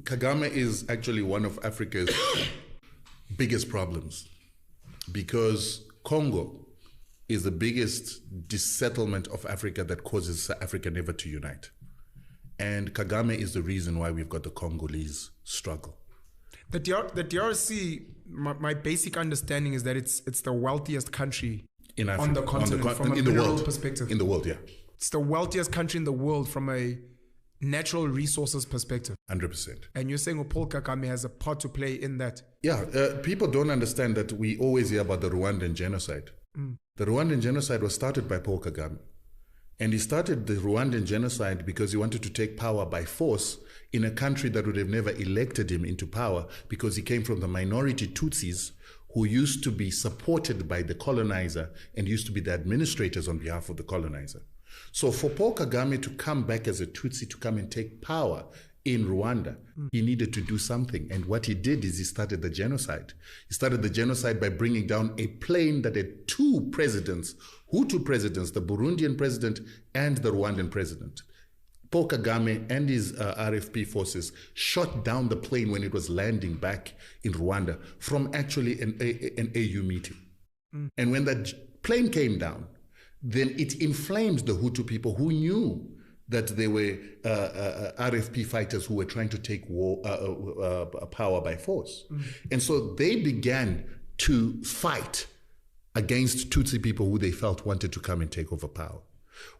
Kagame is actually one of Africa's biggest problems because Congo is the biggest dissettlement of Africa that causes Africa never to unite. And Kagame is the reason why we've got the Congolese struggle. The DRC, my basic understanding is that it's the wealthiest country in Africa, on the continent from a mineral perspective. In the world, yeah. It's the wealthiest country in the world from a natural resources perspective. 100%. And you're saying Paul Kagame has a part to play in that? Yeah, people don't understand that we always hear about the Rwandan genocide. The Rwandan genocide was started by Paul Kagame. And he started the Rwandan genocide because he wanted to take power by force in a country that would have never elected him into power because he came from the minority Tutsis who used to be supported by the colonizer and used to be the administrators on behalf of the colonizer. So for Paul Kagame to come back as a Tutsi to come and take power in Rwanda, he needed to do something. And what he did is he started the genocide. He started the genocide by bringing down a plane that had two presidents, Hutu presidents, the Burundian president and the Rwandan president. Paul Kagame and his RFP forces shot down the plane when it was landing back in Rwanda from actually an AU meeting. And when that plane came down, then it inflamed the Hutu people who knew that they were RFP fighters who were trying to take power by force. And so they began to fight against Tutsi people who they felt wanted to come and take over power.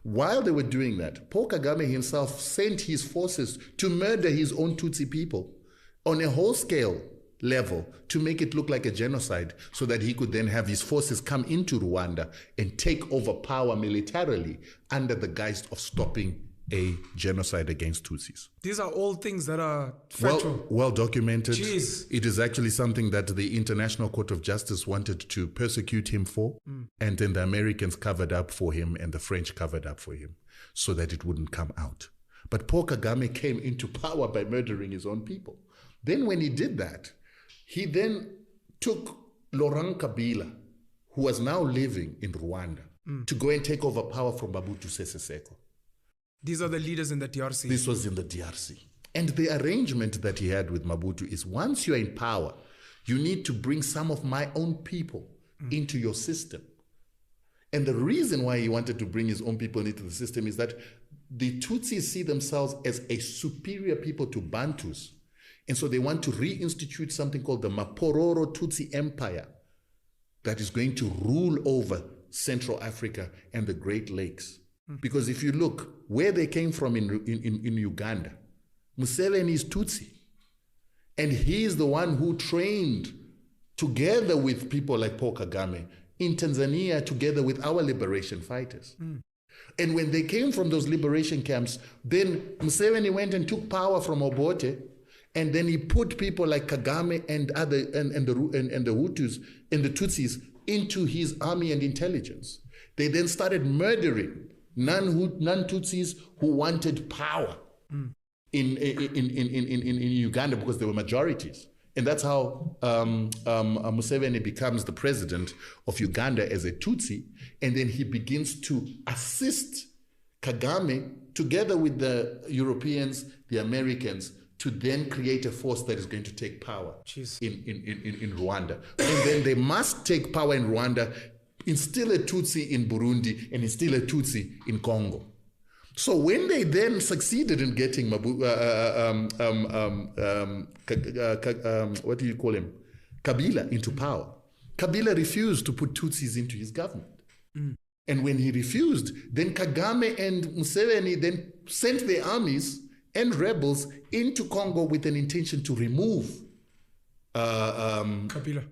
While they were doing that, Paul Kagame himself sent his forces to murder his own Tutsi people on a whole-scale level to make it look like a genocide so that he could then have his forces come into Rwanda and take over power militarily under the guise of stopping a genocide against Tutsis. These are all things that are factual. Well documented. Jeez. It is actually something that the International Court of Justice wanted to persecute him for, and then the Americans covered up for him and the French covered up for him so that it wouldn't come out. But Paul Kagame came into power by murdering his own people. Then when he did that, he then took Laurent Kabila, who was now living in Rwanda, to go and take over power from Mobutu Sese Seko. These are the leaders in the DRC. This was in the DRC. And the arrangement that he had with Mobutu is once you're in power, you need to bring some of my own people into your system. And the reason why he wanted to bring his own people into the system is that the Tutsis see themselves as a superior people to Bantus. And so they want to reinstitute something called the Mapororo Tutsi Empire that is going to rule over Central Africa and the Great Lakes. Because if you look where they came from in Uganda, Museveni is Tutsi. And he is the one who trained together with people like Paul Kagame in Tanzania together with our liberation fighters. And when they came from those liberation camps, then Museveni went and took power from Obote, and then he put people like Kagame and the Hutus and the Tutsis into his army and intelligence. They then started murdering non-Tutsis who wanted power in Uganda because they were majorities. And that's how Museveni becomes the president of Uganda as a Tutsi, and then he begins to assist Kagame together with the Europeans, the Americans, to then create a force that is going to take power in Rwanda. And then they must take power in Rwanda, instill a Tutsi in Burundi, and instill a Tutsi in Congo. So when they then succeeded in getting what do you call him? Kabila into power, Kabila refused to put Tutsis into his government. And when he refused, then Kagame and Museveni then sent their armies and rebels into Congo with an intention to remove Kabila.